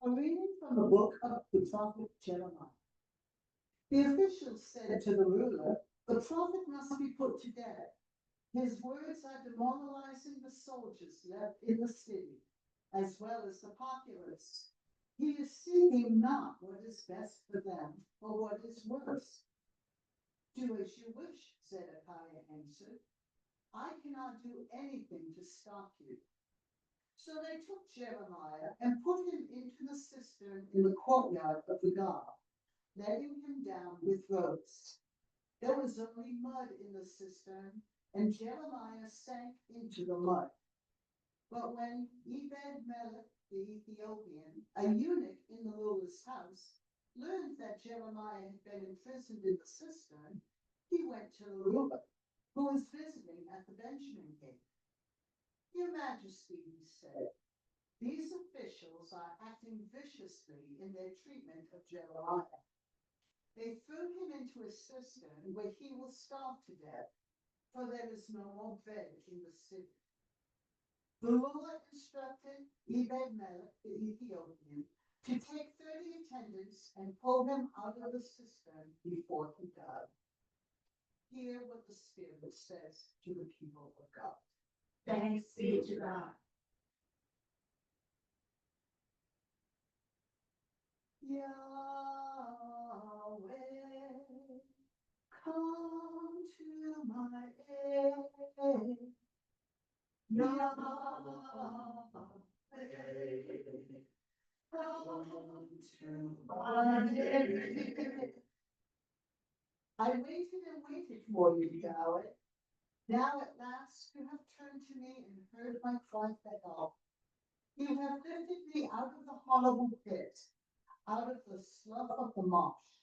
A reading from the book of the prophet Jeremiah. The officials said to the ruler, "The prophet must be put to death. His words are demoralizing the soldiers left in the city, as well as the populace. He is seeking not what is best for them, but what is worse." "Do as you wish," Zedekiah answered. "I cannot do anything to stop you." So they took Jeremiah and put him into the cistern in the courtyard of the guard, letting him down with ropes. There was only mud in the cistern, and Jeremiah sank into the mud. But when Ebed-Melech the Ethiopian, a eunuch in the ruler's house, learned that Jeremiah had been imprisoned in the cistern, he went to the ruler, who was visiting at the Benjamin Gate. "Your Majesty," he said, "these officials are acting viciously in their treatment of Jeremiah. They threw him into a cistern where he will starve to death, for there is no more bread in the city." The ruler instructed Ebed-Melech the Ethiopian to take 30 attendants and pull him out of the cistern before he died. Hear what the Spirit says to the people of God. Thanks be to God. Yahweh, come to my aid. Yahweh, come to my aid. I waited and waited for you, Yahweh. Now at last you have turned to me and heard my cry for help. You have lifted me out of the horrible pit, out of the slough of the marsh.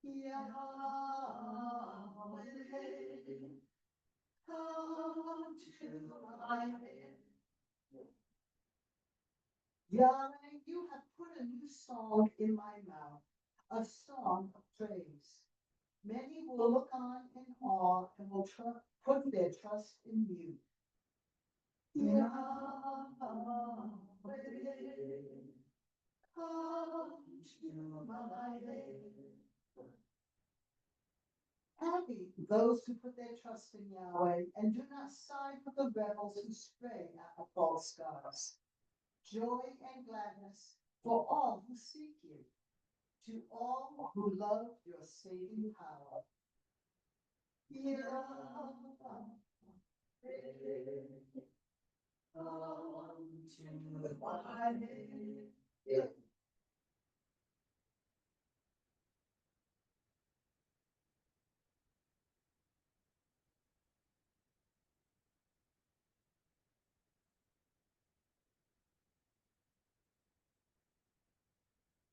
Yahweh, come to my aid. Yahweh, you have put a new song in my mouth, a song of praise. Many will look on in awe and will put their trust in you. Yahweh, come to my aid. Happy those who put their trust in Yahweh and do not side with the rebels who stray after false gods. Joy and gladness for all who seek you, to all who love your saving power. Yahweh, come to my aid.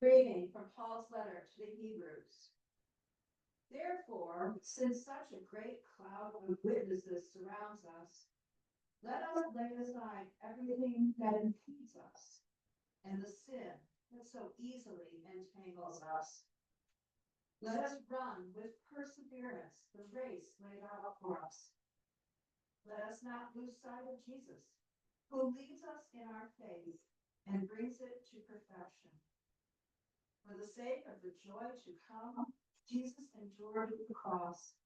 Reading from Paul's letter to the Hebrews. Therefore, since such a great cloud of witnesses surrounds us, let us lay aside everything that impedes us and the sin that so easily entangles us. Let us run with perseverance the race laid out for us. Let us not lose sight of Jesus, who leads us in our faith and brings it to perfection. For the sake of the joy to come, Jesus endured the cross,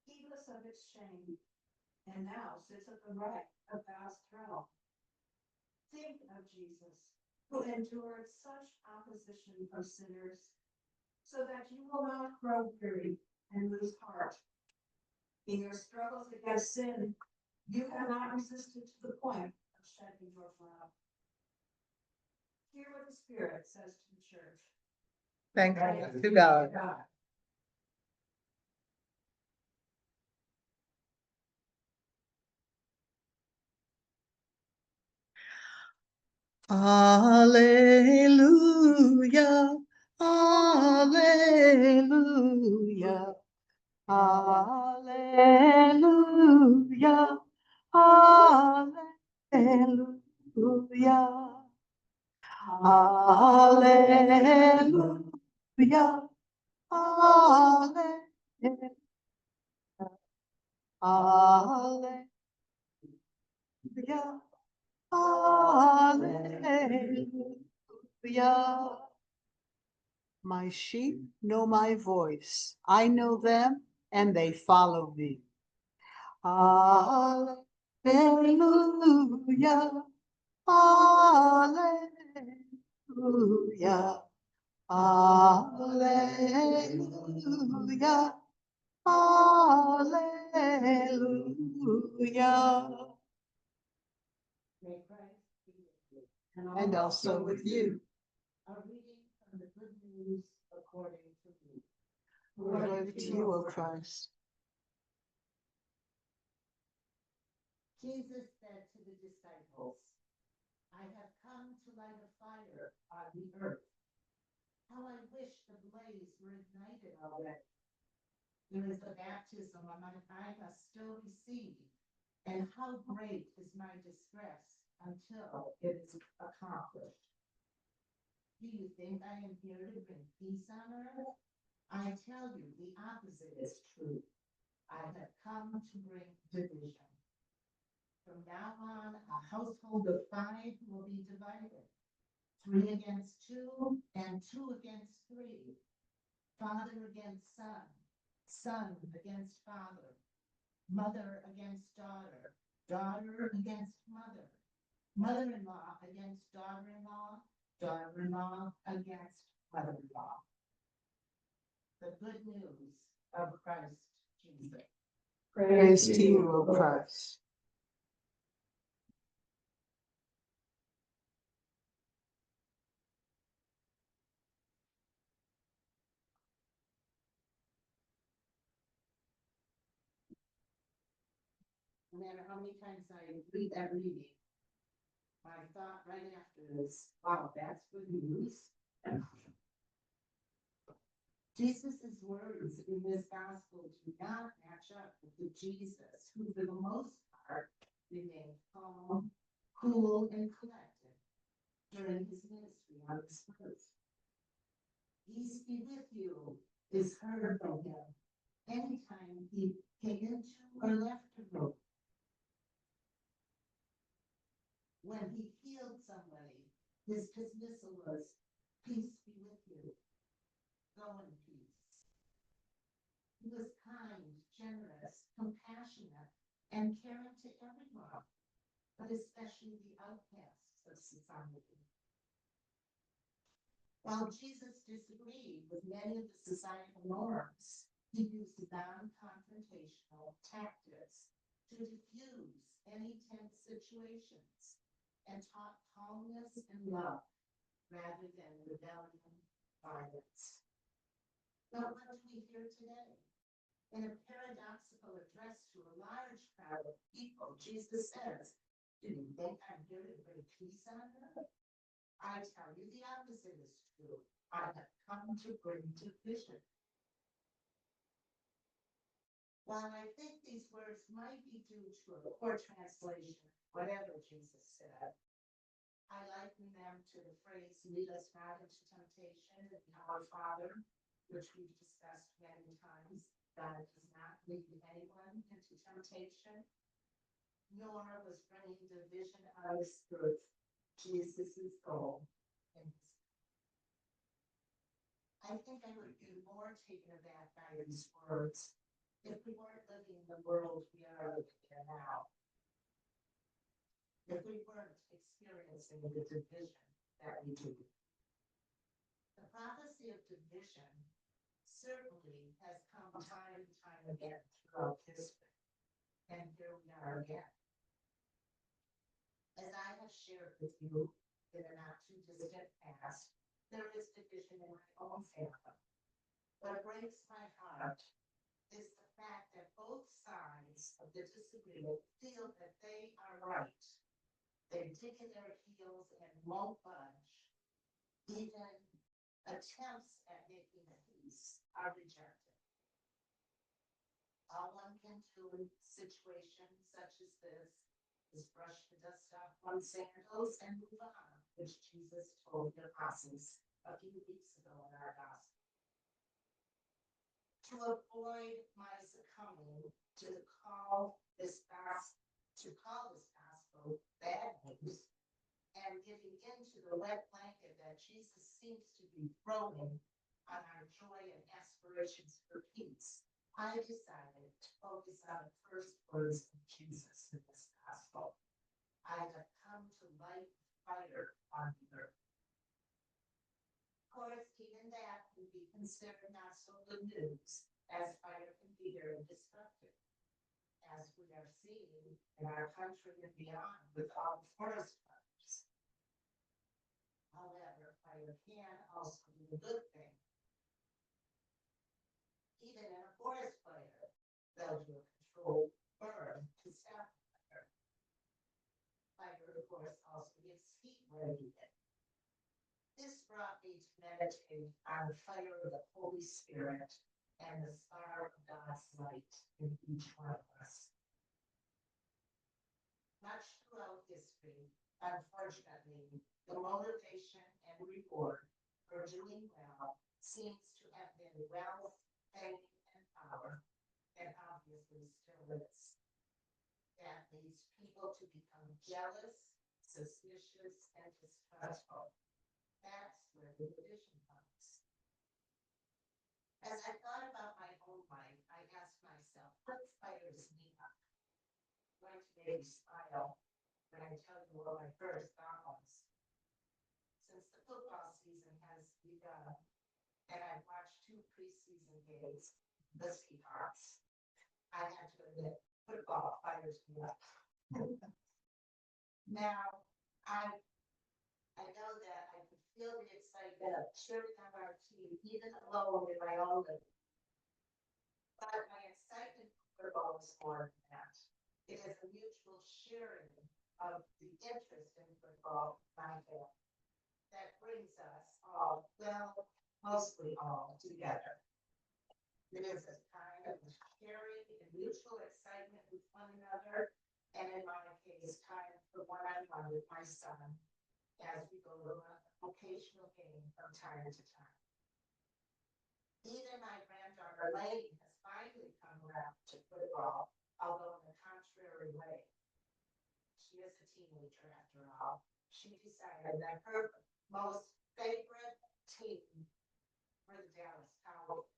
heedless of its shame, and now sits at the right of God's throne. Think of Jesus, who endured such opposition of sinners, so that you will not grow weary and lose heart. In your struggles against sin, you have not resisted to the point of shedding your blood. Hear what the Spirit says to the church. Thanks to God. Alleluia, alleluia, alleluia, alleluia, alleluia, alleluia, alleluia, alleluia. Hallelujah. My sheep know my voice. I know them and they follow me. Hallelujah. Hallelujah. Hallelujah. Hallelujah. May Christ be with you. And also with you. A reading from the Good News according to Luke. Glory to you, O Christ. Jesus said to the disciples, I have come to light a fire on the earth. How I wish the blaze were ignited already. There is a baptism I must still receive, and how great is my distress until it is accomplished. Do you think I am here to bring peace on earth? I tell you, the opposite is true. I have come to bring division. From now on, a household of 5 will be divided. 3 against 2, and 2 against 3. Father against son, son against father, mother against daughter, daughter against mother, mother-in-law against daughter-in-law, daughter-in-law against mother-in-law. The good news of Christ Jesus. Praise to you, O Christ. No matter how many times I read that reading, my thought right after is, wow, that's good news. Jesus' words in this gospel do not match up with the Jesus who, for the most part, remained calm, cool, and collected during his ministry on this earth. Peace be with you is heard from him anytime he came into or left the room. When he healed somebody, his dismissal was, peace be with you. Go in peace. He was kind, generous, compassionate, and caring to everyone, but especially the outcasts of society. While Jesus disagreed with many of the societal norms, he used non-confrontational tactics to diffuse any tense situations and taught calmness and love rather than rebellion, violence. But what do we hear today? In a paradoxical address to a large crowd of people, Jesus says, do you think I'm here to bring peace on earth? I tell you the opposite is true. I have come to bring division. While I think these words might be due to a poor translation, whatever Jesus said, I liken them to the phrase, lead us not into temptation, and our Father, which we've discussed many times. God does not lead anyone into temptation, nor was bringing division on this earth Jesus' goal in his life. I think I would be more taken aback by these words if we weren't living in the world we are living in now. If we weren't experiencing the division that we do. The prophecy of division certainly has come time and time again throughout history. And here we are again. As I have shared with you in a not too distant past, there is division in my own family. What breaks my heart is the fact that both sides of the disagreement feel that they are right. They dig in their heels and won't budge. Even attempts at making peace are rejected. All one can do in situations such as this is brush the dust off one's sandals and move on, which Jesus told the apostles a few weeks ago in our gospel. To avoid my succumbing to call this gospel bad news and giving into the wet blanket that Jesus seems to be throwing on our joy and aspirations for peace, I decided to focus on the first words of Jesus in this gospel. I have come to light the fire on the earth. Of course, even that can be considered not so good news, as fire can be very destructive, as we are seeing in our country and beyond with all the forest fires. However, fire can also be a good thing. Even in a forest fire, they'll do a controlled burn to stop the fire. Fire, of course, also gives heat radiated. This brought me to meditate on the fire of the Holy Spirit and the star of God's light in each one of us. Much throughout history, unfortunately, the motivation and reward for doing well seems to have been wealth, fame, and power, and obviously still is. That leads people to become jealous, suspicious, and distrustful. That's where the division comes. As I thought about my own life, I asked myself, what fires me up? I'm going to make you smile when I tell you what my first thought was. Since the football season has begun, and I've watched 2 preseason games, the Seahawks, I have to admit, football fires me up. Now, I know that I could feel the excitement of cheering on our team, even alone in my own living. But my excitement for football is more than that. It is a mutual sharing of the interest in football my family that brings us all, well, mostly all, together. It is a time of sharing and mutual excitement with one another, and in my case, time for one-on-one with my son as we go to an occasional game from time to time. Even my granddaughter Lady has finally come around to football, although in a contrary way. She is a teenager after all. She decided that her most favorite team were the Dallas Cowboys,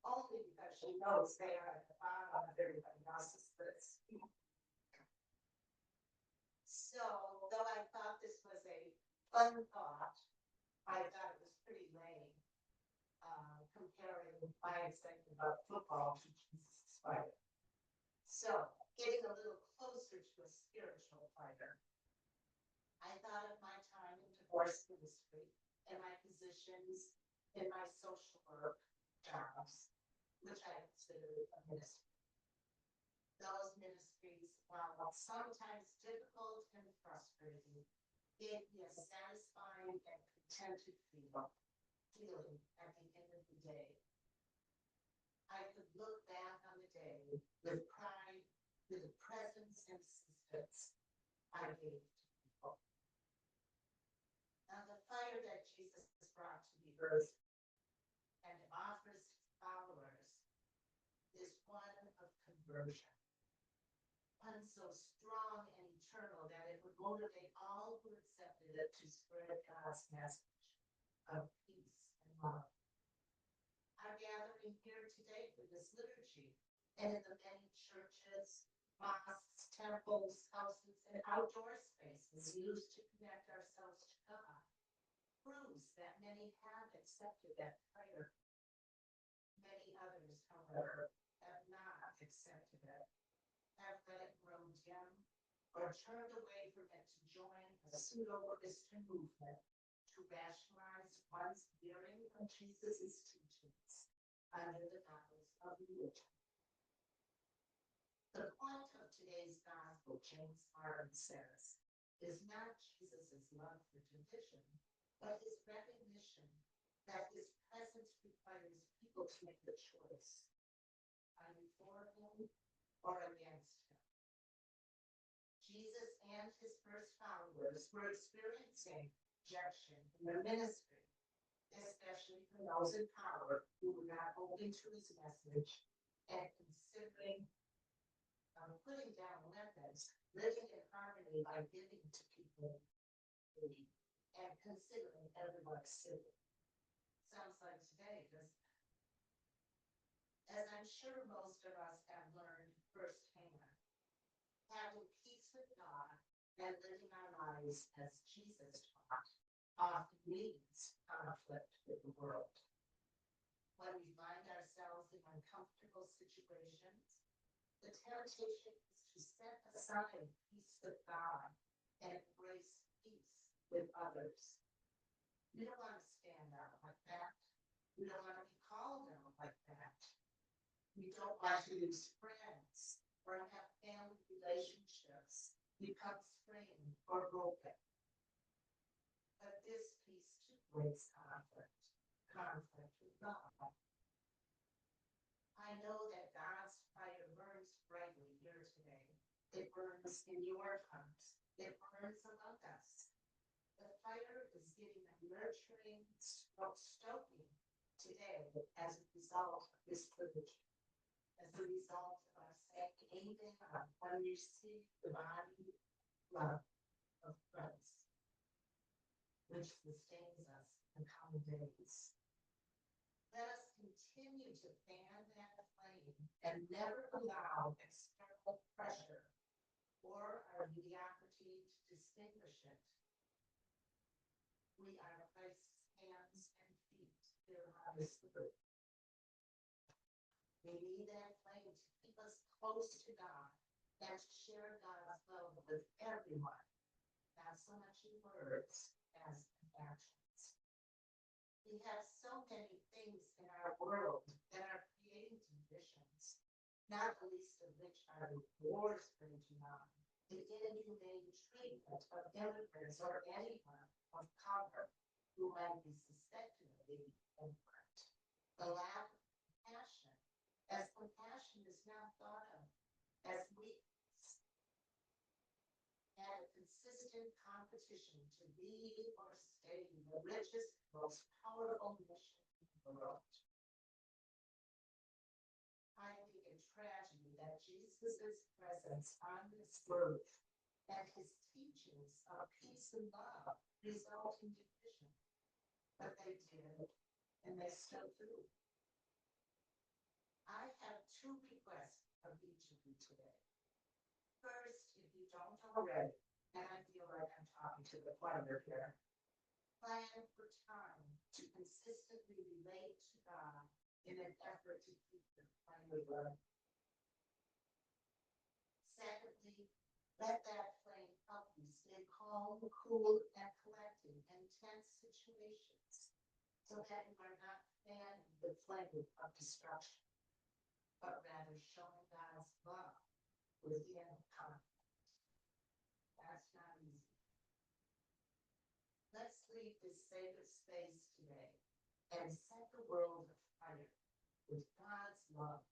only because she knows they are at the bottom of everybody else's list. So, though I thought this was a fun thought, I thought it was pretty lame, comparing my excitement about football to Jesus' fire. So, getting a little closer to a spiritual fire, I thought of my time in divorce ministry and my positions in my social work jobs, which I consider a ministry. Those ministries, while sometimes difficult and frustrating, gave me a satisfying and contented feeling at the end of the day. I could look back on the day with pride, with the presence and assistance I gave to people. Now, the fire that Jesus brought to the earth and offers his followers is one of conversion. One so strong and eternal that it would motivate all who accepted it to spread God's message of peace and love. Our gathering here today for this liturgy, and in the many churches, mosques, temples, houses, and outdoor spaces used to connect ourselves to God, proves that many have accepted that fire. Many others, however, have not accepted it, have let it grow dim, or turned away from it to join a pseudo-Christian movement to rationalize one's hearing of Jesus' teachings under the guise of religion. The point of today's gospel, James Martin says, is not Jesus' love for division, but his recognition that his presence requires people to make the choice. Are you for him or against him? Jesus and his first followers were experiencing rejection in their ministry, especially from those in power who were not holding to his message and considering putting down weapons, living in harmony by giving to people reading and considering everyone civil. Sounds like today, doesn't it? As I'm sure most of us have learned firsthand, having peace with God and living our lives as Jesus taught often means conflict with the world. When we find ourselves in uncomfortable situations, the temptation is to set aside peace with God and embrace peace with others. We don't want to stand out like that. We don't want to be called out like that. We don't want to lose friends or have family relationships become strained or broken. But this peace too brings conflict with God. I know that God's fire burns brightly here today. It burns in your hearts. It burns among us. The fire is getting a nurturing stoking today as a result of this liturgy, as a result of us saying amen when we receive the body love of Christ, which sustains us in coming days. Let us continue to fan that flame and never allow external pressure or our mediocrity to distinguish it. We are Christ's hands and feet here on this earth. We need that flame to keep us close to God and to share God's love with everyone, not so much in words as in actions. We have so many things in our world that are creating divisions, not the least of which are the wars raging on, the inhumane treatment of immigrants or anyone of color who might be suspected of being immigrant, the lack of compassion, as compassion is now thought of as weakness, and a consistent competition to be or stay the richest, most powerful nation in the world. I think it tragedy that Jesus' presence on this earth and his teachings of peace and love result in division. But they did, and they still do. I have two requests of each of you today. First, if you don't already, and I feel like I'm talking to the choir here, plan for time to consistently relate to God in an effort to keep the flame burning. Secondly, let that flame help you stay calm, cool, and collected in tense situations so that you are not fanning the flame of destruction, but rather showing God's love within conflict. That's not easy. Let's leave this sacred space today and set the world afire with God's love